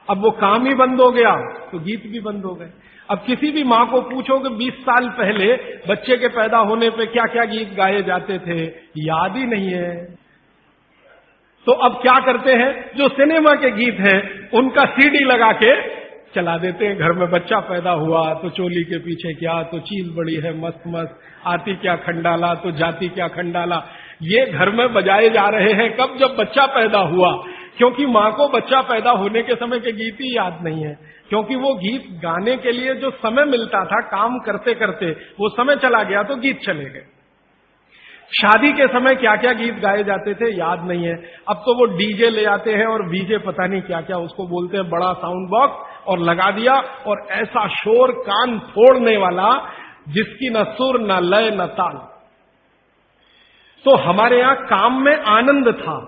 अब वो काम ही बंद हो गया तो गीत भी बंद हो गए। अब किसी भी मां को पूछो कि 20 साल पहले बच्चे के पैदा होने पे क्या क्या गीत गाए जाते थे, याद ही नहीं है। तो अब क्या करते हैं, जो सिनेमा के गीत हैं उनका सीडी लगा के चला देते हैं। घर में बच्चा पैदा हुआ तो चोली के पीछे क्या, तो चील बड़ी है मस्त मस्त, आती क्या खंडाला, तो जाती क्या खंडाला, ये घर में बजाए जा रहे हैं। कब? जब बच्चा पैदा हुआ। क्योंकि मां को बच्चा पैदा होने के समय के गीत ही याद नहीं है, क्योंकि वो गीत गाने के लिए जो समय मिलता था काम करते करते, वो समय चला गया तो गीत चले गए। शादी के समय क्या क्या गीत गाए जाते थे याद नहीं है। अब तो वो डीजे ले आते हैं और वीजे पता नहीं क्या क्या उसको बोलते हैं, बड़ा साउंड बॉक्स, और लगा दिया और ऐसा शोर कान फोड़ने वाला जिसकी न सुर न लय न ताल। तो हमारे यहां काम में आनंद था।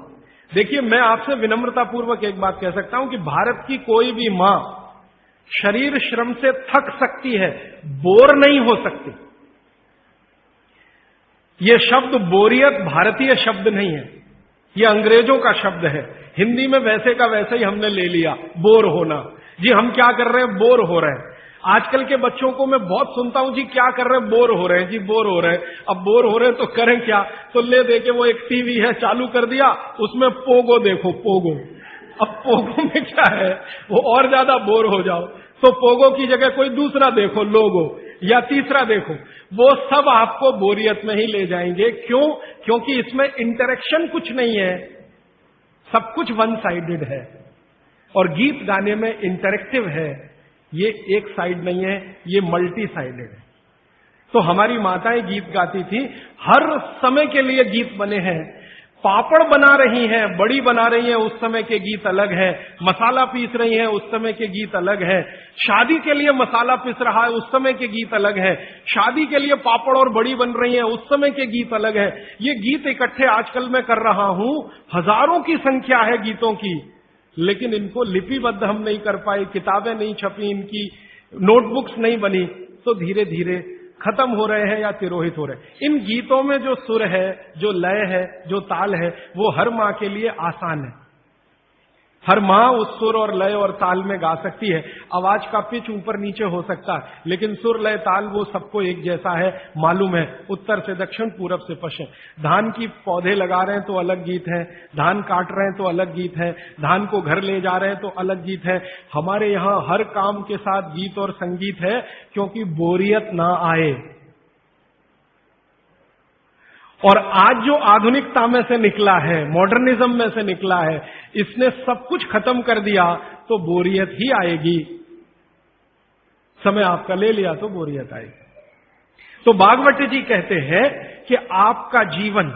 देखिए, मैं आपसे विनम्रतापूर्वक एक बात कह सकता हूं कि भारत की कोई भी मां शरीर श्रम से थक सकती है, बोर नहीं हो सकती। यह शब्द बोरियत भारतीय शब्द नहीं है, यह अंग्रेजों का शब्द है। हिंदी में वैसे का वैसे ही हमने ले लिया, बोर होना। जी हम क्या कर रहे हैं, बोर हो रहे हैं। आजकल के बच्चों को मैं बहुत सुनता हूं, जी क्या कर रहे हैं, बोर हो रहे हैं। जी बोर हो रहे हैं। अब बोर हो रहे हैं तो करें क्या, तो ले दे के वो एक टीवी है चालू कर दिया, उसमें पोगो देखो, पोगो। अब पोगो में क्या है, वो और ज्यादा बोर हो जाओ तो पोगो की जगह कोई दूसरा देखो, लोगो, या तीसरा देखो। वो सब आपको बोरियत में ही ले जाएंगे। क्यों? क्योंकि इसमें इंटरेक्शन कुछ नहीं है, सब कुछ वन साइडेड है। और गीत गाने में इंटरेक्टिव है, ये एक साइड नहीं है, ये मल्टी साइडेड है। तो हमारी माताएं गीत गाती थी, हर समय के लिए गीत बने हैं। पापड़ बना रही हैं, बड़ी बना रही हैं, उस समय के गीत अलग है। मसाला पीस रही हैं, उस समय के गीत अलग है। शादी के लिए मसाला पीस रहा है, उस समय के गीत अलग है। शादी के लिए पापड़ और बड़ी बन रही है, उस समय के गीत अलग है। ये गीत इकट्ठे आजकल मैं कर रहा हूं, हजारों की संख्या है गीतों की, लेकिन इनको लिपिबद्ध हम नहीं कर पाए, किताबें नहीं छपी, इनकी नोटबुक्स नहीं बनी, तो धीरे धीरे खत्म हो रहे हैं या तिरोहित हो रहे हैं। इन गीतों में जो सुर है, जो लय है, जो ताल है, वो हर मां के लिए आसान है। हर मां उस सुर और लय और ताल में गा सकती है। आवाज का पिच ऊपर नीचे हो सकता है, लेकिन सुर लय ताल वो सबको एक जैसा है, मालूम है, उत्तर से दक्षिण, पूरब से पश्चिम। धान की पौधे लगा रहे हैं तो अलग गीत है, धान काट रहे हैं तो अलग गीत है, धान को घर ले जा रहे हैं तो अलग गीत है। हमारे यहां हर काम के साथ गीत और संगीत है, क्योंकि बोरियत ना आए। और आज जो आधुनिकता में से निकला है, मॉडर्निज्म में से निकला है, इसने सब कुछ खत्म कर दिया तो बोरियत ही आएगी। समय आपका ले लिया तो बोरियत आएगी। तो भागवत जी कहते हैं कि आपका जीवन,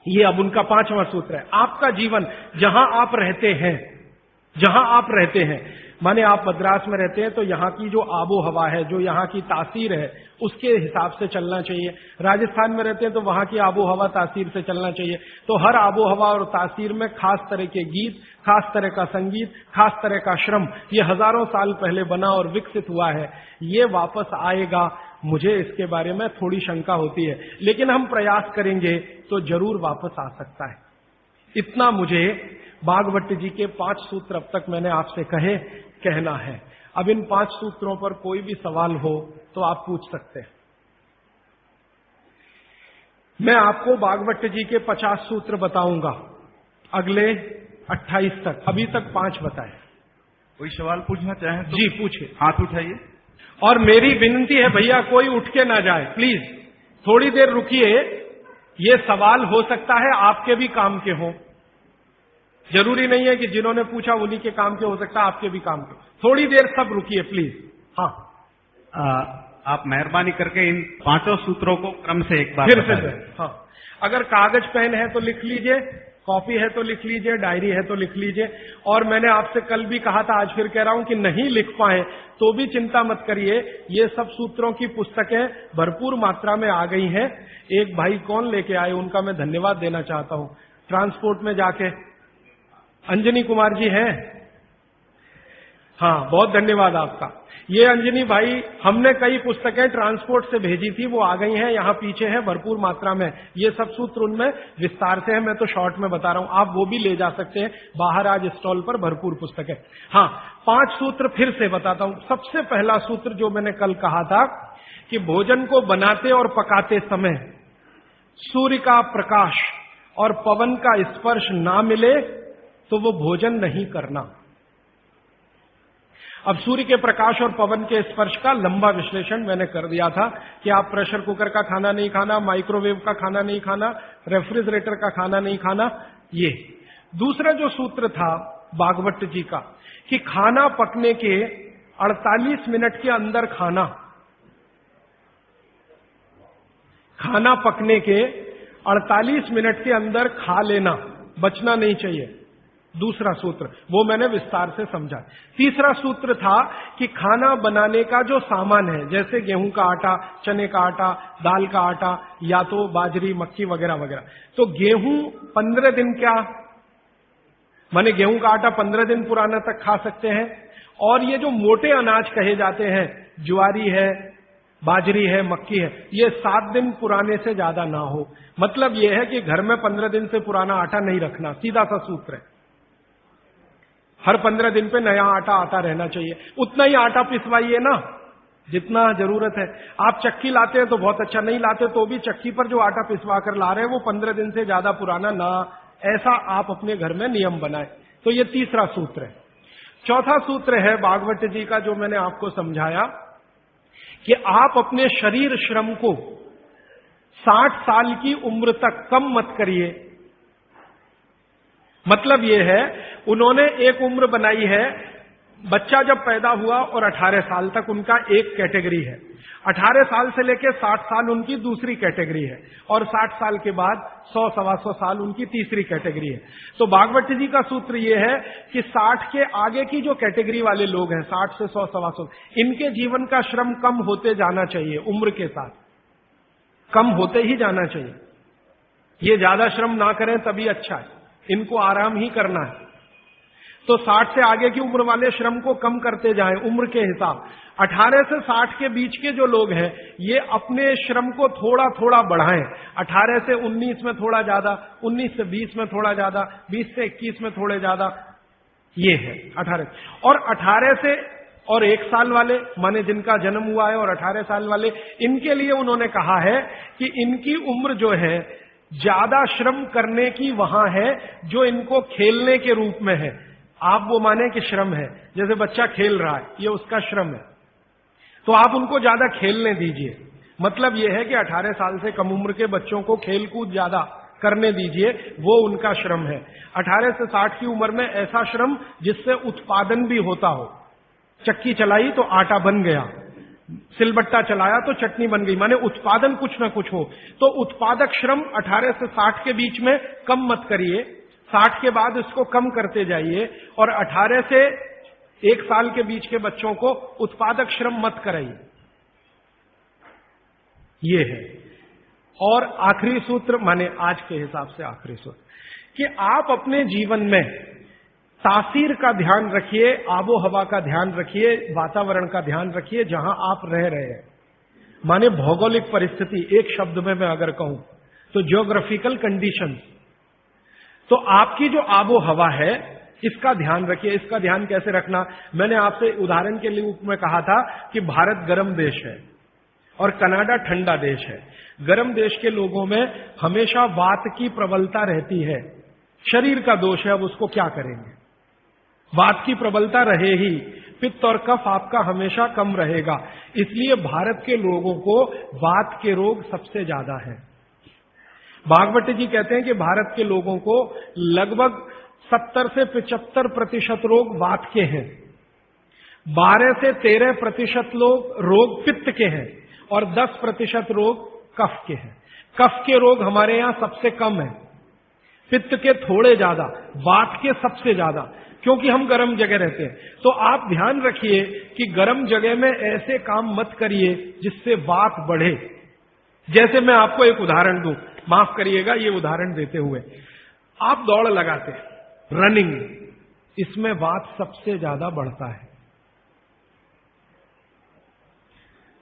ये अब उनका 5वां सूत्र है, आपका जीवन जहां आप रहते हैं, जहां आप रहते हैं, माने आप मद्रास में रहते हैं तो यहां की जो आबो हवा है, जो यहां की तासीर है, उसके हिसाब से चलना चाहिए। राजस्थान में रहते हैं तो वहां की आबो हवा तासीर से चलना चाहिए। तो हर आबो हवा और तासीर में खास तरह के गीत, खास तरह का संगीत, खास तरह का श्रम, ये हजारों साल पहले बना और विकसित हुआ है। ये वापस आएगा, मुझे इसके बारे में थोड़ी शंका होती है, लेकिन हम प्रयास करेंगे तो जरूर वापस आ सकता है। इतना मुझे भागवत जी के 5 सूत्र अब तक मैंने आपसे कहना है। अब इन 5 सूत्रों पर कोई भी सवाल हो तो आप पूछ सकते हैं। मैं आपको भागवत जी के 50 सूत्र बताऊंगा अगले 28 तक, अभी तक 5 बताए। कोई सवाल पूछना चाहें तो जी पूछिए, हाथ उठाइए। और मेरी विनती है भैया, कोई उठ के ना जाए प्लीज, थोड़ी देर रुकिए। ये सवाल हो सकता है आपके भी काम के हों, जरूरी नहीं है कि जिन्होंने पूछा उन्हीं के काम के, हो सकता है आपके भी काम के। थोड़ी देर सब रुकिए प्लीज। हाँ, आप मेहरबानी करके इन 5 सूत्रों को क्रम से एक बार फिर से। हाँ, अगर कागज पेन है तो लिख लीजिए, कॉपी है तो लिख लीजिए, डायरी है तो लिख लीजिए। और मैंने आपसे कल भी कहा था, आज फिर कह रहा हूं कि नहीं लिख पाए तो भी चिंता मत करिए, ये सब सूत्रों की पुस्तकें भरपूर मात्रा में आ गई हैं। एक भाई कौन लेके आए, उनका मैं धन्यवाद देना चाहता हूं, ट्रांसपोर्ट में जाके, अंजनी कुमार जी हैं, हाँ, बहुत धन्यवाद आपका। ये अंजनी भाई, हमने कई पुस्तकें ट्रांसपोर्ट से भेजी थी, वो आ गई हैं, यहाँ पीछे है भरपूर मात्रा में। ये सब सूत्र उनमें विस्तार से है, मैं तो शॉर्ट में बता रहा हूं, आप वो भी ले जा सकते हैं। बाहर आज स्टॉल पर भरपूर पुस्तकें। हाँ, 5 सूत्र फिर से बताता हूं। सबसे पहला सूत्र जो मैंने कल कहा था कि भोजन को बनाते और पकाते समय सूर्य का प्रकाश और पवन का स्पर्श ना मिले तो वो भोजन नहीं करना। अब सूर्य के प्रकाश और पवन के स्पर्श का लंबा विश्लेषण मैंने कर दिया था कि आप प्रेशर कुकर का खाना नहीं खाना, माइक्रोवेव का खाना नहीं खाना, रेफ्रिजरेटर का खाना नहीं खाना। ये दूसरा जो सूत्र था भागवत जी का कि खाना पकने के 48 मिनट के अंदर खाना पकने के 48 मिनट के अंदर खा लेना, बचना नहीं चाहिए। दूसरा सूत्र वो मैंने विस्तार से समझा। तीसरा सूत्र था कि खाना बनाने का जो सामान है, जैसे गेहूं का आटा, चने का आटा, दाल का आटा, या तो बाजरी, मक्की वगैरह वगैरह, तो गेहूं 15 दिन माने गेहूं का आटा 15 दिन पुराना तक खा सकते हैं। और ये जो मोटे अनाज कहे जाते हैं, ज्वारी है, बाजरी है, मक्की है, ये 7 दिन पुराने से ज्यादा ना हो। मतलब ये है कि घर में 15 दिन से पुराना आटा नहीं रखना, सीधा सा सूत्र है। हर 15 दिन पे नया आटा आता रहना चाहिए। उतना ही आटा पिसवाइए ना जितना जरूरत है। आप चक्की लाते हैं तो बहुत अच्छा, नहीं लाते तो भी चक्की पर जो आटा पिसवा कर ला रहे हैं वो 15 दिन से ज्यादा पुराना ना, ऐसा आप अपने घर में नियम बनाएं। तो ये तीसरा सूत्र है। चौथा सूत्र है भागवत जी का जो मैंने आपको समझाया कि आप अपने शरीर श्रम को 60 साल की उम्र तक कम मत करिए। मतलब यह है, उन्होंने एक उम्र बनाई है, बच्चा जब पैदा हुआ और 18 साल तक उनका एक कैटेगरी है, 18 साल से लेकर 60 साल उनकी दूसरी कैटेगरी है, और 60 साल के बाद 100-125 साल उनकी तीसरी कैटेगरी है। तो भागवत जी का सूत्र यह है कि 60 के आगे की जो कैटेगरी वाले लोग हैं, 60 से 100-125, इनके जीवन का श्रम कम होते जाना चाहिए, उम्र के साथ कम होते ही जाना चाहिए। ये ज्यादा श्रम ना करें तभी अच्छा है, इनको आराम ही करना है। तो 60 से आगे की उम्र वाले श्रम को कम करते जाएं उम्र के हिसाब। 18 से 60 के बीच के जो लोग हैं ये अपने श्रम को थोड़ा थोड़ा बढ़ाएं। 18 से 19 में थोड़ा ज्यादा, 19 से 20 में थोड़ा ज्यादा, 20 से 21 में थोड़े ज्यादा, ये है 18। और 18 से और 1 साल वाले, माने जिनका जन्म हुआ है, और 18 साल वाले, इनके लिए उन्होंने कहा है कि इनकी उम्र जो है ज्यादा श्रम करने की वहां है जो इनको खेलने के रूप में है। आप वो माने कि श्रम है, जैसे बच्चा खेल रहा है, ये उसका श्रम है, तो आप उनको ज्यादा खेलने दीजिए। मतलब यह है कि 18 साल से कम उम्र के बच्चों को खेल कूद ज्यादा करने दीजिए, वो उनका श्रम है। 18 से 60 की उम्र में ऐसा श्रम जिससे उत्पादन भी होता हो। चक्की चलाई तो आटा बन गया, सिलबट्टा चलाया तो चटनी बन गई, माने उत्पादन कुछ ना कुछ हो। तो उत्पादक श्रम 18 से 60 के बीच में कम मत करिए, 60 के बाद इसको कम करते जाइए, और 18 से 1 साल के बीच के बच्चों को उत्पादक श्रम मत कराइए। ये है। और आखिरी सूत्र, माने आज के हिसाब से आखिरी सूत्र, कि आप अपने जीवन में तासीर का ध्यान रखिए, आबो हवा का ध्यान रखिए, वातावरण का ध्यान रखिए जहां आप रह रहे हैं। माने भौगोलिक परिस्थिति, एक शब्द में मैं अगर कहूं तो ज्योग्राफिकल कंडीशंस। तो आपकी जो आबो हवा है इसका ध्यान रखिए। इसका ध्यान कैसे रखना, मैंने आपसे उदाहरण के लिए में कहा था कि भारत गर्म देश है और कनाडा ठंडा देश है। गर्म देश के लोगों में हमेशा वात की प्रबलता रहती है, शरीर का दोष है, अब उसको क्या करेंगे। वात की प्रबलता रहे ही, पित्त और कफ आपका हमेशा कम रहेगा, इसलिए भारत के लोगों को वात के रोग सबसे ज्यादा है। भागवत जी कहते हैं कि भारत के लोगों को लगभग 70 से 75% रोग वात के हैं, 12 से 13% रोग पित्त के हैं, और 10% रोग कफ के हैं। कफ के रोग हमारे यहां सबसे कम है, पित्त के थोड़े ज्यादा, वात के सबसे ज्यादा, क्योंकि हम गर्म जगह रहते हैं। तो आप ध्यान रखिए कि गर्म जगह में ऐसे काम मत करिए जिससे वात बढ़े। जैसे मैं आपको एक उदाहरण दूं, माफ करिएगा ये उदाहरण देते हुए, आप दौड़ लगाते हैं, रनिंग, इसमें वात सबसे ज्यादा बढ़ता है।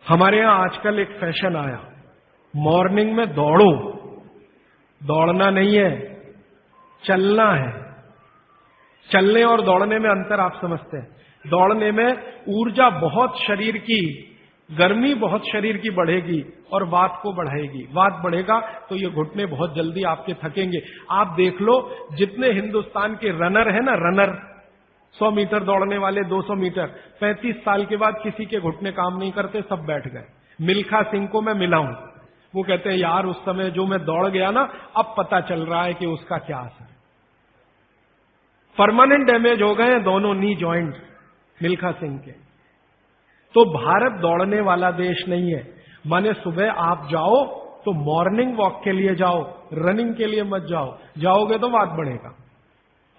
हमारे यहां आजकल एक फैशन आया, मॉर्निंग में दौड़ो। दौड़ना नहीं है, चलना है। चलने और दौड़ने में अंतर आप समझते हैं। दौड़ने में ऊर्जा बहुत शरीर की, गर्मी बहुत शरीर की बढ़ेगी और वात को बढ़ाएगी। वात बढ़ेगा तो ये घुटने बहुत जल्दी आपके थकेंगे। आप देख लो, जितने हिंदुस्तान के रनर है ना, रनर 100 मीटर दौड़ने वाले, 200 मीटर, 35 साल के बाद किसी के घुटने काम नहीं करते, सब बैठ गए। मिल्खा सिंह को मैं मिला हूं, वो कहते हैं यार उस समय जो मैं दौड़ गया ना, अब पता चल रहा है कि उसका क्या असर है। परमानेंट डैमेज हो गए हैं दोनों नी जॉइंट्स मिल्खा सिंह के। तो भारत दौड़ने वाला देश नहीं है। माने सुबह आप जाओ तो मॉर्निंग वॉक के लिए जाओ, रनिंग के लिए मत जाओ। जाओगे तो बात बढ़ेगा,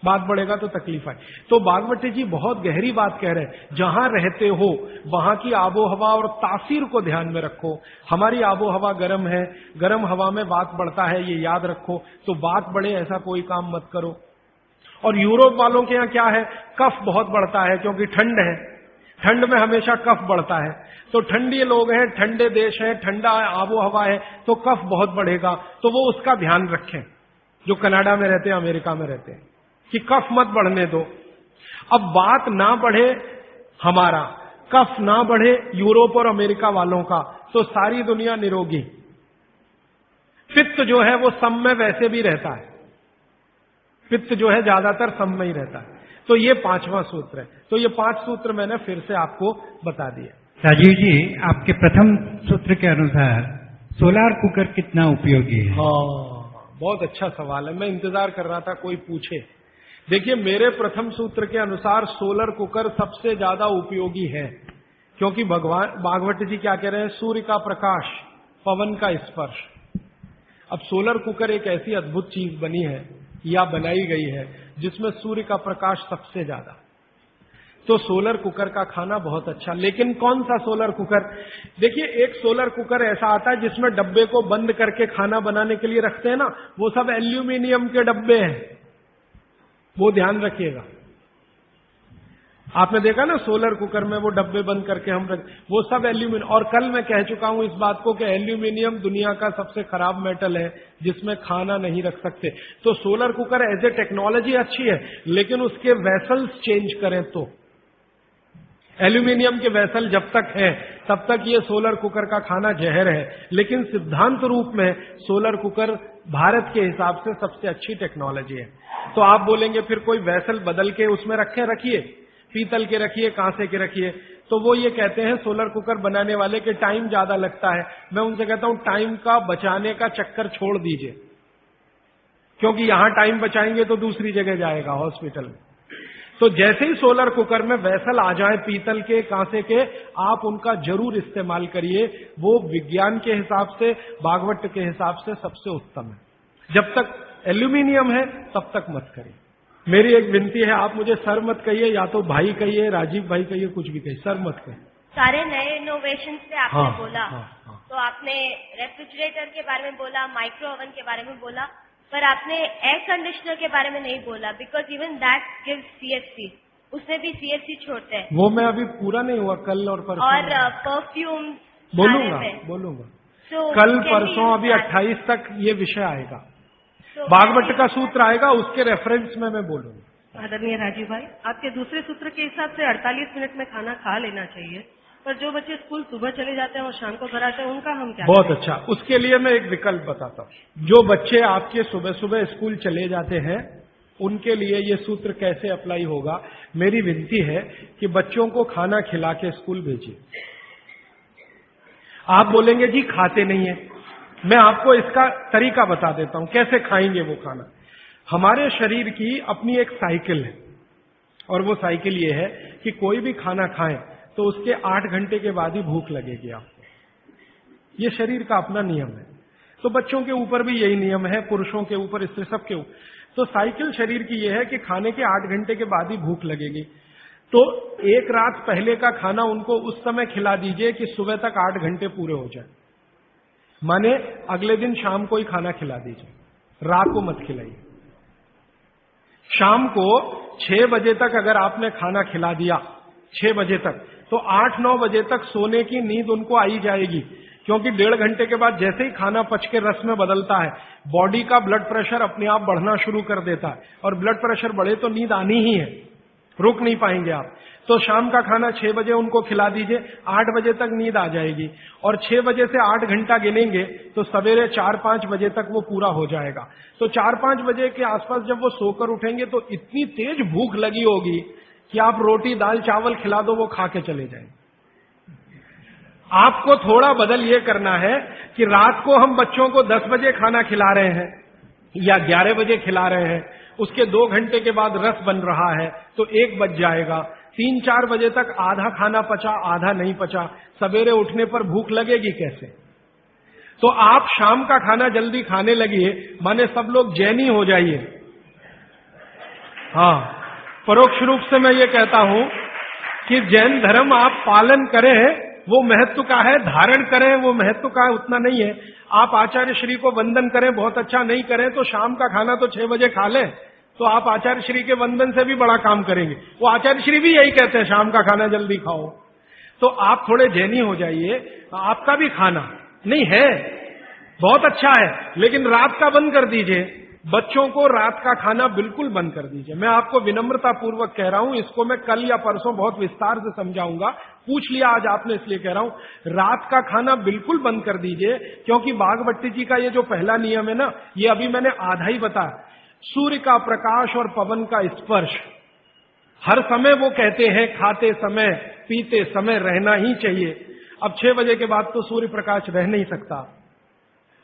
बात बढ़ेगा तो तकलीफ आए। तो बागवती जी बहुत गहरी बात कह रहे हैं। जहां रहते हो वहां की आबो हवा और तासीर को ध्यान में रखो। हमारी आबो हवा गर्म है, गर्म हवा में वात बढ़ता है, ये याद रखो। तो वात बढ़े ऐसा कोई काम मत करो। और यूरोप वालों के यहां क्या है, कफ बहुत बढ़ता है क्योंकि ठंड है, ठंड में हमेशा कफ बढ़ता है। तो ठंडी लोग हैं, ठंडे देश हैं, ठंडा आबो हवा है, तो कफ बहुत बढ़ेगा। तो वो उसका ध्यान रखें जो कनाडा में रहते हैं, अमेरिका में रहते हैं, कि कफ मत बढ़ने दो। अब बात ना बढ़े हमारा, कफ ना बढ़े यूरोप और अमेरिका वालों का, तो सारी दुनिया निरोगी। पित्त जो है वो सम में वैसे भी रहता है, पित्त जो है ज्यादातर सम में ही रहता है। तो ये 5वां सूत्र है। तो ये 5 सूत्र मैंने फिर से आपको बता दिए। राजीव जी, आपके प्रथम सूत्र के अनुसार सोलार कुकर कितना उपयोगी है? हाँ, बहुत अच्छा सवाल है, मैं इंतजार कर रहा था कोई पूछे। देखिए, मेरे प्रथम सूत्र के अनुसार सोलर कुकर सबसे ज्यादा उपयोगी है, क्योंकि भगवान भागवत जी क्या कह रहे हैं, सूर्य का प्रकाश, पवन का स्पर्श। अब सोलर कुकर एक ऐसी अद्भुत चीज बनी है या बनाई गई है जिसमें सूर्य का प्रकाश सबसे ज्यादा। तो सोलर कुकर का खाना बहुत अच्छा। लेकिन कौन सा सोलर कुकर? देखिए, एक सोलर कुकर ऐसा आता है जिसमें डब्बे को बंद करके खाना बनाने के लिए रखते हैं ना, वो सब एल्यूमिनियम के डब्बे हैं, वो ध्यान रखिएगा। आपने देखा ना सोलर कुकर में वो डब्बे बंद करके हम रख, वो सब एल्यूमिनियम। और कल मैं कह चुका हूं इस बात को कि एल्यूमिनियम दुनिया का सबसे खराब मेटल है जिसमें खाना नहीं रख सकते। तो solar cooker as a technology अच्छी है, लेकिन उसके वेसल्स चेंज करें तो। एल्यूमिनियम के वेसल जब तक है तब तक ये सोलर कुकर का खाना जहर है। लेकिन सिद्धांत रूप में सोलर कुकर भारत के हिसाब से सबसे अच्छी टेक्नोलॉजी है। तो आप बोलेंगे फिर कोई वेसल बदल के उसमें रखिए, पीतल के रखिए, कांसे के रखिए। तो वो ये कहते हैं सोलर कुकर बनाने वाले के टाइम ज्यादा लगता है। मैं उनसे कहता हूं टाइम का बचाने का चक्कर छोड़ दीजिए, क्योंकि यहां टाइम बचाएंगे तो दूसरी जगह जाएगा, हॉस्पिटल में। तो जैसे ही सोलर कुकर में वेसल आ जाए पीतल के, कांसे के, आप उनका जरूर इस्तेमाल करिए। वो विज्ञान के हिसाब से, भागवत के हिसाब से सबसे उत्तम है। जब तक एल्यूमिनियम है तब तक मत करिए। मेरी एक विनती है, आप मुझे सर मत कहिए, या तो भाई कहिए, राजीव भाई कहिए, कुछ भी कहिए, सर मत कहिए। सारे नए इनोवेशन पे आपने बोला। हाँ। तो आपने रेफ्रिजरेटर के बारे में बोला, माइक्रो ओवन के बारे में बोला, पर आपने एयर कंडीशनर के बारे में नहीं बोला, because even that gives CFC, उसमें भी CFC छोड़ते हैं। वो मैं अभी पूरा नहीं हुआ, कल और परसों। और परफ्यूम बोलूंगा कल परसों, अभी 28 तक ये विषय आएगा। भागवत का सूत्र आएगा, उसके रेफरेंस में मैं बोलूंगा। आदरणीय राजीव भाई, आपके दूसरे सूत्र के हिसाब से 48 मिनट में खाना खा लेना चाहिए, पर जो बच्चे स्कूल सुबह चले जाते हैं और शाम को घर आते हैं, उनका हम क्या बहुत करें? अच्छा, उसके लिए मैं एक विकल्प बताता हूं। जो बच्चे आपके सुबह सुबह स्कूल चले जाते हैं, उनके लिए ये सूत्र कैसे अप्लाई होगा। मेरी विनती है कि बच्चों को खाना खिला के स्कूल भेजिए। आप बोलेंगे जी खाते नहीं है, मैं आपको इसका तरीका बता देता हूं कैसे खाएंगे वो खाना। हमारे शरीर की अपनी एक साइकिल है, और वो साइकिल ये है कि कोई भी खाना खाएं तो उसके 8 घंटे के बाद ही भूख लगेगी आपको। ये शरीर का अपना नियम है। तो बच्चों के ऊपर भी यही नियम है, पुरुषों के ऊपर, स्त्री सबके ऊपर। तो साइकिल शरीर की यह है कि खाने के 8 घंटे के बाद ही भूख लगेगी। तो एक रात पहले का खाना उनको उस समय खिला दीजिए कि सुबह तक 8 घंटे पूरे हो जाए। माने अगले दिन शाम को ही खाना खिला दीजिए, रात को मत खिलाइए। शाम को 6 बजे तक अगर आपने खाना खिला दिया, 6 बजे तक, तो 8-9 बजे तक सोने की नींद उनको आई जाएगी, क्योंकि 1.5 घंटे के बाद जैसे ही खाना पच के रस में बदलता है, बॉडी का ब्लड प्रेशर अपने आप बढ़ना शुरू कर देता है, और ब्लड प्रेशर बढ़े तो नींद आनी ही है, रुक नहीं पाएंगे आप। तो शाम का खाना 6 बजे उनको खिला दीजिए, 8 बजे तक नींद आ जाएगी, और 6 बजे से 8 घंटा गिनेंगे तो सवेरे 4-5 बजे तक वो पूरा हो जाएगा। तो 4-5 बजे के आसपास जब वो सोकर उठेंगे तो इतनी तेज भूख लगी होगी कि आप रोटी दाल चावल खिला दो वो खा के चले जाएंगे। आपको थोड़ा बदल ये करना है कि रात को हम बच्चों को 10 बजे खाना खिला रहे हैं या 11 बजे खिला रहे हैं, उसके 2 घंटे के बाद रस बन रहा है तो 1 बज जाएगा। 3-4 बजे तक आधा खाना पचा आधा नहीं पचा, सवेरे उठने पर भूख लगेगी कैसे? तो आप शाम का खाना जल्दी खाने लगिए, माने सब लोग जैनी हो जाइए। हाँ, परोक्ष रूप से मैं ये कहता हूं कि जैन धर्म आप पालन करें, वो महत्व का है, धारण करें वो महत्व का है, उतना नहीं है। आप आचार्य श्री को वंदन करें, बहुत अच्छा, नहीं करें तो शाम का खाना तो 6 बजे खा लें, तो आप आचार्य श्री के वंदन से भी बड़ा काम करेंगे। वो आचार्य श्री भी यही कहते हैं, शाम का खाना जल्दी खाओ। तो आप थोड़े जैनी हो जाइए, आपका भी खाना नहीं है बहुत अच्छा है, लेकिन रात का बंद कर दीजिए। बच्चों को रात का खाना बिल्कुल बंद कर दीजिए। मैं आपको विनम्रता पूर्वक कह रहा हूं, इसको मैं कल या परसों बहुत विस्तार से समझाऊंगा, पूछ लिया आज आपने इसलिए कह रहा हूं, रात का खाना बिल्कुल बंद कर दीजिए। क्योंकि बागवती जी का ये जो पहला नियम है ना, ये अभी मैंने आधा ही बताया। सूर्य का प्रकाश और पवन का स्पर्श हर समय वो कहते हैं खाते समय पीते समय रहना ही चाहिए। अब 6 बजे के बाद तो सूर्य प्रकाश रह नहीं सकता,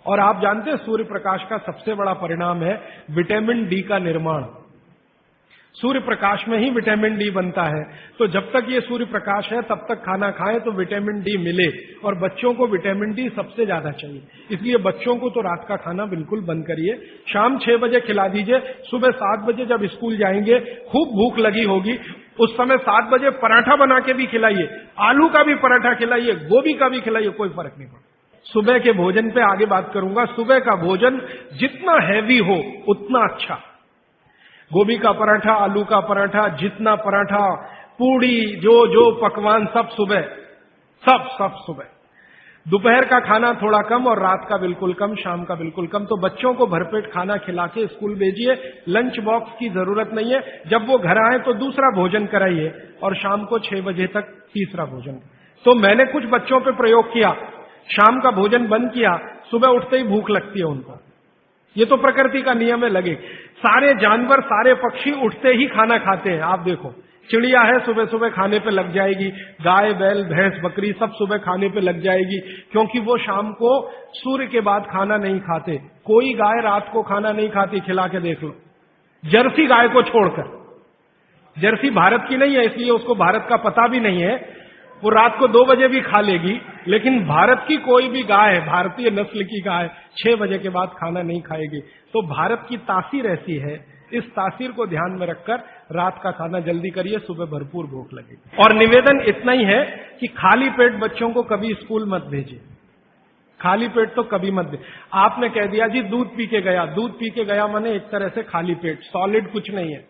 और आप जानते हैं सूर्य प्रकाश का सबसे बड़ा परिणाम है विटामिन डी का निर्माण। सूर्य प्रकाश में ही विटामिन डी बनता है, तो जब तक ये सूर्य प्रकाश है तब तक खाना खाएं तो विटामिन डी मिले, और बच्चों को विटामिन डी सबसे ज्यादा चाहिए। इसलिए बच्चों को तो रात का खाना बिल्कुल बंद करिए, शाम 6 बजे खिला दीजिए। सुबह 7 बजे जब स्कूल जाएंगे, खूब भूख लगी होगी, उस समय 7 बजे पराठा बना के भी खिलाइए, आलू का भी पराठा खिलाइए, गोभी का भी खिलाइए, कोई फर्क नहीं पड़ता। सुबह के भोजन पे आगे बात करूंगा। सुबह का भोजन जितना हैवी हो उतना अच्छा। गोभी का पराठा, आलू का पराठा, जितना पराठा, पूड़ी, जो पकवान सब सुबह, सब सुबह। दोपहर का खाना थोड़ा कम और रात का बिल्कुल कम, शाम का बिल्कुल कम। तो बच्चों को भरपेट खाना खिला के स्कूल भेजिए। लंच बॉक्स की जरूरत नहीं है। जब वो घर आए तो दूसरा भोजन कराइए, और शाम को 6 बजे तक तीसरा भोजन। तो मैंने कुछ बच्चों पे प्रयोग किया, शाम का भोजन बंद किया, सुबह उठते ही भूख लगती है उनको। ये तो प्रकृति का नियम है, लगे। सारे जानवर, सारे पक्षी उठते ही खाना खाते हैं। आप देखो, चिड़िया है सुबह सुबह खाने पे लग जाएगी, गाय बैल भैंस बकरी सब सुबह खाने पे लग जाएगी, क्योंकि वो शाम को सूर्य के बाद खाना नहीं खाते। कोई गाय रात को खाना नहीं खाती, खिला के देख लो, जर्सी गाय को छोड़कर। जर्सी भारत की नहीं है, इसलिए उसको भारत का पता भी नहीं है, वो रात को 2 बजे भी खा लेगी। लेकिन भारत की कोई भी गाय, भारतीय नस्ल की गाय 6 बजे के बाद खाना नहीं खाएगी। तो भारत की तासीर ऐसी है, इस तासीर को ध्यान में रखकर रात का खाना जल्दी करिए, सुबह भरपूर भूख लगेगी। और निवेदन इतना ही है कि खाली पेट बच्चों को कभी स्कूल मत भेजिए, खाली पेट तो कभी मत भेजिए। आपने कह दिया जी दूध पी के गया, दूध पी के गया माने एक तरह से खाली पेट, सॉलिड कुछ नहीं है।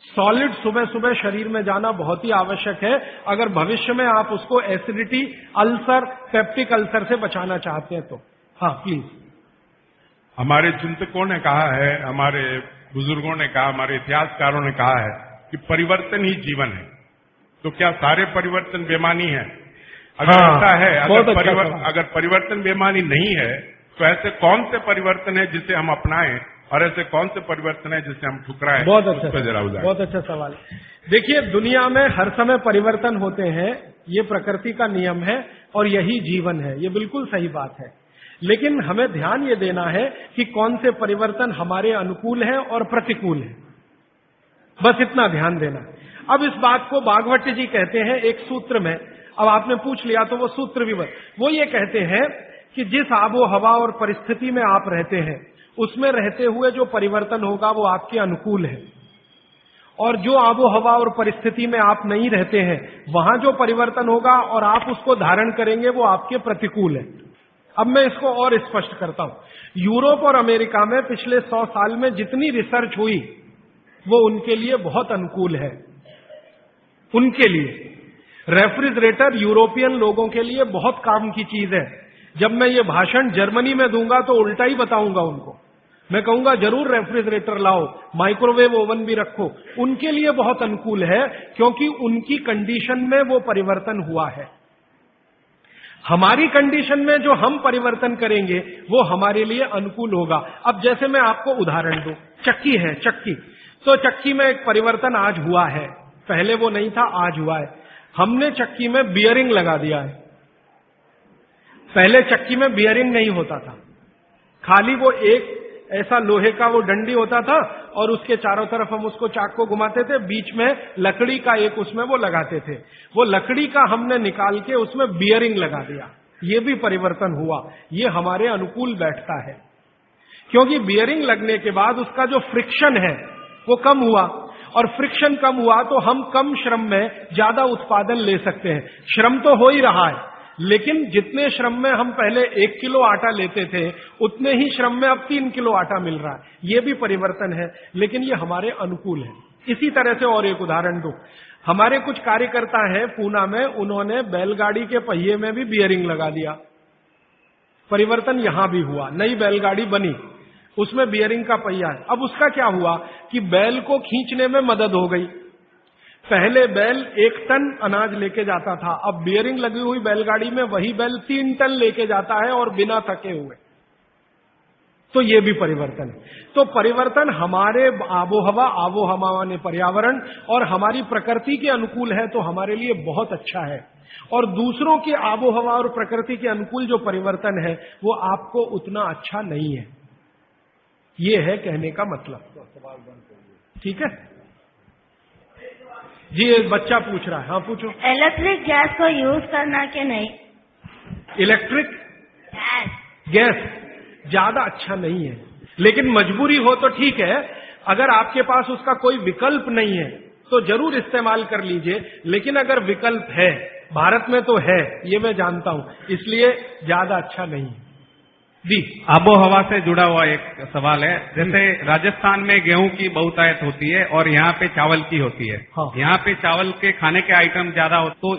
सॉलिड सुबह सुबह शरीर में जाना बहुत ही आवश्यक है, अगर भविष्य में आप उसको एसिडिटी, अल्सर, पेप्टिक अल्सर से बचाना चाहते हैं तो। हाँ प्लीज। हमारे चिंतकों ने कहा है, हमारे बुजुर्गों ने कहा, हमारे इतिहासकारों ने कहा है कि परिवर्तन ही जीवन है। तो क्या सारे परिवर्तन बेमानी है? अगर ऐसा है, अगर परिवर्तन बेमानी नहीं है, तो ऐसे कौन से परिवर्तन है जिसे हम अपनाएं, और ऐसे कौन से परिवर्तन है जिसे हम ठुकराएं? बहुत अच्छा सवाल। देखिए, दुनिया में हर समय परिवर्तन होते हैं, ये प्रकृति का नियम है और यही जीवन है, ये बिल्कुल सही बात है। लेकिन हमें ध्यान ये देना है कि कौन से परिवर्तन हमारे अनुकूल है और प्रतिकूल है, बस इतना ध्यान देना। अब इस बात को भागवत जी कहते हैं एक सूत्र में। अब आपने पूछ लिया तो वो सूत्र भी वो ये कहते हैं कि जिस आबो हवा और परिस्थिति में आप रहते हैं, उसमें रहते हुए जो परिवर्तन होगा वो आपके अनुकूल है, और जो आबो हवा और परिस्थिति में आप नहीं रहते हैं, वहां जो परिवर्तन होगा और आप उसको धारण करेंगे वो आपके प्रतिकूल है। अब मैं इसको और स्पष्ट करता हूं। यूरोप और अमेरिका में पिछले 100 साल में जितनी रिसर्च हुई वो उनके लिए बहुत अनुकूल है, उनके लिए। रेफ्रिजरेटर यूरोपियन लोगों के लिए बहुत काम की चीज है। जब मैं ये भाषण जर्मनी में दूंगा तो उल्टा ही बताऊंगा उनको। मैं कहूंगा जरूर रेफ्रिजरेटर लाओ, माइक्रोवेव ओवन भी रखो। उनके लिए बहुत अनुकूल है क्योंकि उनकी कंडीशन में वो परिवर्तन हुआ है। हमारी कंडीशन में जो हम परिवर्तन करेंगे वो हमारे लिए अनुकूल होगा। अब जैसे मैं आपको उदाहरण दूं, चक्की है, चक्की, तो चक्की में एक परिवर्तन आज हुआ है, पहले वो नहीं था, आज हुआ है। हमने चक्की में बियरिंग लगा दिया है। पहले चक्की में बियरिंग नहीं होता था, खाली वो एक ऐसा लोहे का वो डंडी होता था और उसके चारों तरफ हम उसको चाक को घुमाते थे, बीच में लकड़ी का एक उसमें वो लगाते थे। वो लकड़ी का हमने निकाल के उसमें बियरिंग लगा दिया। ये भी परिवर्तन हुआ, ये हमारे अनुकूल बैठता है क्योंकि बियरिंग लगने के बाद उसका जो फ्रिक्शन है वो कम हुआ, और फ्रिक्शन कम हुआ तो हम कम श्रम में ज्यादा उत्पादन ले सकते हैं। श्रम तो हो ही रहा है, लेकिन जितने श्रम में हम पहले 1 किलो आटा लेते थे उतने ही श्रम में अब 3 किलो आटा मिल रहा है। ये भी परिवर्तन है, लेकिन ये हमारे अनुकूल है। इसी तरह से और एक उदाहरण दूं, हमारे कुछ कार्यकर्ता हैं पूना में, उन्होंने बैलगाड़ी के पहिए में भी बियरिंग लगा दिया। परिवर्तन यहां भी हुआ, नई बैलगाड़ी बनी, उसमें बियरिंग का पहिया है। अब उसका क्या हुआ कि बैल को खींचने में मदद हो गई। पहले बैल 1 टन अनाज लेके जाता था, अब बियरिंग लगी हुई बैलगाड़ी में वही बैल 3 टन लेके जाता है और बिना थके हुए। तो ये भी परिवर्तन है। तो परिवर्तन हमारे आबोहवा ने पर्यावरण और हमारी प्रकृति के अनुकूल है तो हमारे लिए बहुत अच्छा है, और दूसरों के आबोहवा और प्रकृति के अनुकूल जो परिवर्तन है वो आपको उतना अच्छा नहीं है। ये है कहने का मतलब। ठीक है जी, एक बच्चा पूछ रहा है। हाँ पूछो। इलेक्ट्रिक गैस को यूज करना कि नहीं? इलेक्ट्रिक गैस ज्यादा अच्छा नहीं है, लेकिन मजबूरी हो तो ठीक है। अगर आपके पास उसका कोई विकल्प नहीं है तो जरूर इस्तेमाल कर लीजिए, लेकिन अगर विकल्प है, भारत में तो है, ये मैं जानता हूं, इसलिए ज्यादा अच्छा नहीं है। जी, आबोहवा से जुड़ा हुआ एक सवाल है। जैसे राजस्थान में गेहूं की बहुतायत होती है और यहाँ पे चावल की होती है। हाँ। यहाँ पे चावल के खाने के आइटम ज्यादा हो, तो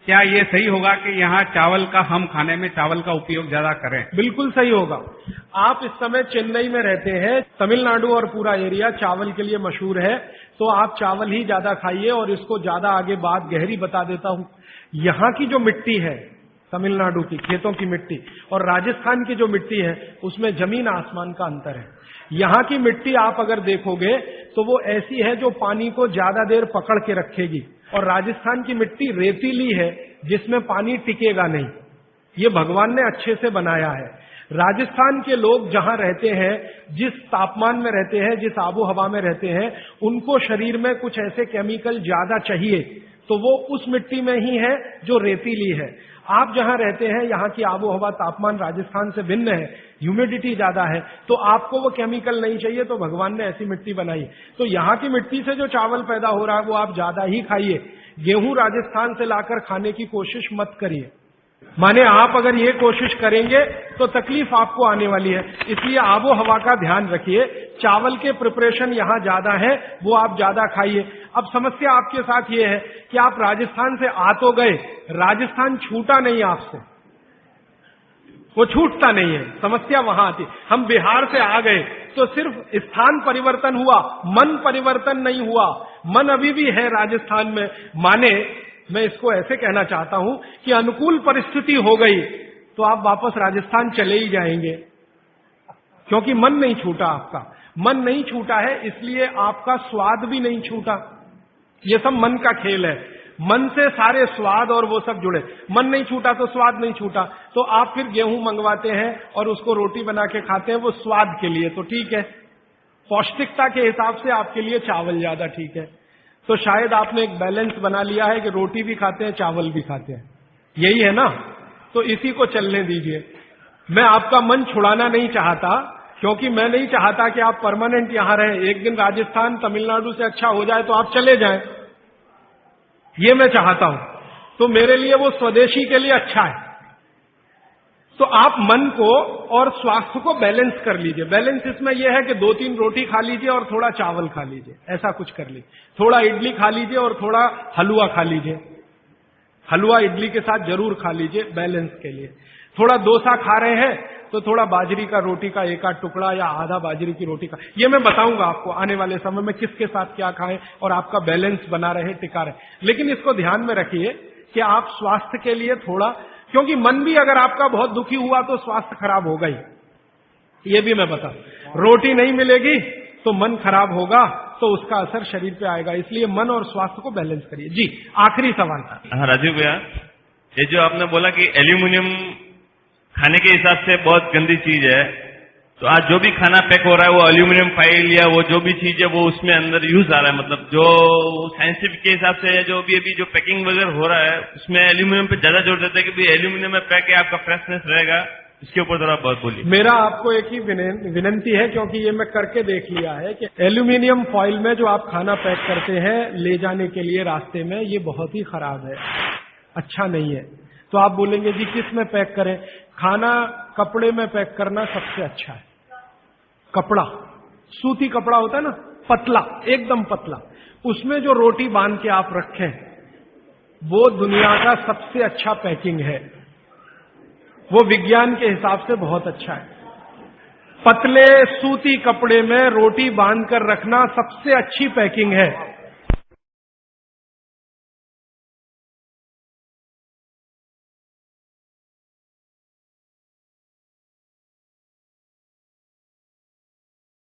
क्या ये सही होगा कि यहाँ चावल का, हम खाने में चावल का उपयोग ज्यादा करें? बिल्कुल सही होगा। आप इस समय चेन्नई में रहते हैं, तमिलनाडु और पूरा एरिया चावल के लिए मशहूर है, तो आप चावल ही ज्यादा खाइए। और इसको ज्यादा आगे बात गहरी बता देता हूं। यहाँ की जो मिट्टी है, तमिलनाडु की खेतों की मिट्टी और राजस्थान की जो मिट्टी है, उसमें जमीन आसमान का अंतर है। यहाँ की मिट्टी आप अगर देखोगे तो वो ऐसी है जो पानी को ज्यादा देर पकड़ के रखेगी, और राजस्थान की मिट्टी रेतीली है जिसमें पानी टिकेगा नहीं। ये भगवान ने अच्छे से बनाया है। राजस्थान के लोग जहां रहते हैं, जिस तापमान में रहते हैं, जिस आबो हवा में रहते हैं, उनको शरीर में कुछ ऐसे केमिकल ज्यादा चाहिए, तो वो उस मिट्टी में ही है जो रेतीली है। आप जहां रहते हैं, यहाँ की आबो हवा तापमान राजस्थान से भिन्न है, ह्यूमिडिटी ज्यादा है, तो आपको वो केमिकल नहीं चाहिए, तो भगवान ने ऐसी मिट्टी बनाई। तो यहाँ की मिट्टी से जो चावल पैदा हो रहा है वो आप ज्यादा ही खाइए। गेहूं राजस्थान से लाकर खाने की कोशिश मत करिए। माने आप अगर ये कोशिश करेंगे तो तकलीफ आपको आने वाली है। इसलिए आबो हवा का ध्यान रखिए। चावल के प्रिपरेशन यहाँ ज्यादा है, वो आप ज्यादा खाइए। अब समस्या आपके साथ ये है कि आप राजस्थान से आ तो गए, राजस्थान छूटा नहीं आपसे, वो छूटता नहीं है। समस्या वहां आती। हम बिहार से आ गए तो सिर्फ स्थान परिवर्तन हुआ, मन परिवर्तन नहीं हुआ। मन अभी भी है राजस्थान में। माने मैं इसको ऐसे कहना चाहता हूं कि अनुकूल परिस्थिति हो गई तो आप वापस राजस्थान चले ही जाएंगे, क्योंकि मन नहीं छूटा। आपका मन नहीं छूटा है, इसलिए आपका स्वाद भी नहीं छूटा। ये सब मन का खेल है। मन से सारे स्वाद और वो सब जुड़े। मन नहीं छूटा तो स्वाद नहीं छूटा, तो आप फिर गेहूं मंगवाते हैं और उसको रोटी बना के खाते हैं, वो स्वाद के लिए तो ठीक है। पौष्टिकता के हिसाब से आपके लिए चावल ज्यादा ठीक है। तो शायद आपने एक बैलेंस बना लिया है कि रोटी भी खाते हैं, चावल भी खाते हैं, यही है ना। तो इसी को चलने दीजिए। मैं आपका मन छुड़ाना नहीं चाहता, क्योंकि मैं नहीं चाहता कि आप परमानेंट यहां रहें। एक दिन राजस्थान तमिलनाडु से अच्छा हो जाए तो आप चले जाएं, ये मैं चाहता हूं। तो मेरे लिए वो स्वदेशी के लिए अच्छा है। तो आप मन को और स्वास्थ्य को बैलेंस कर लीजिए। बैलेंस इसमें यह है कि 2-3 रोटी खा लीजिए और थोड़ा चावल खा लीजिए, ऐसा कुछ कर लीजिए। थोड़ा इडली खा लीजिए और थोड़ा हलवा खा लीजिए, हलवा इडली के साथ जरूर खा लीजिए बैलेंस के लिए। थोड़ा डोसा खा रहे हैं तो थोड़ा बाजरी का रोटी का एक आध टुकड़ा या आधा बाजरी की रोटी का, ये मैं बताऊंगा आपको आने वाले समय में किसके साथ क्या खाएं और आपका बैलेंस बना रहे, टिका रहे। लेकिन इसको ध्यान में रखिए कि आप स्वास्थ्य के लिए थोड़ा, क्योंकि मन भी अगर आपका बहुत दुखी हुआ तो स्वास्थ्य खराब होगा ही, ये भी मैं बता। रोटी नहीं मिलेगी तो मन खराब होगा तो उसका असर शरीर पे आएगा, इसलिए मन और स्वास्थ्य को बैलेंस करिए। जी आखिरी सवाल था। हाँ राजीव भैया, ये जो आपने बोला कि एल्यूमिनियम खाने के हिसाब से बहुत गंदी चीज है, तो आज जो भी खाना पैक हो रहा है वो एल्यूमिनियम फाइल या वो जो भी चीज है वो उसमें अंदर यूज आ रहा है, मतलब जो साइंटिफिक के हिसाब से जो भी अभी जो पैकिंग वगैरह हो रहा है उसमें एल्यूमिनियम पे ज्यादा जोर देता है कि भाई एल्यूमिनियम में पैक है, आपका फ्रेशनेस रहेगा, इसके ऊपर थोड़ा बहुत बोलिए। मेरा आपको एक ही विनंती है, क्योंकि ये मैं करके देख लिया है कि एल्यूमिनियम फॉइल में जो आप खाना पैक करते हैं ले जाने के लिए रास्ते में, ये बहुत ही खराब है, अच्छा नहीं है। तो आप बोलेंगे जी किस में पैक करें? खाना कपड़े में पैक करना सबसे अच्छा है। कपड़ा, सूती कपड़ा होता है ना, पतला, एकदम पतला, उसमें जो रोटी बांध के आप रखें वो दुनिया का सबसे अच्छा पैकिंग है, वो विज्ञान के हिसाब से बहुत अच्छा है। पतले सूती कपड़े में रोटी बांधकर रखना सबसे अच्छी पैकिंग है।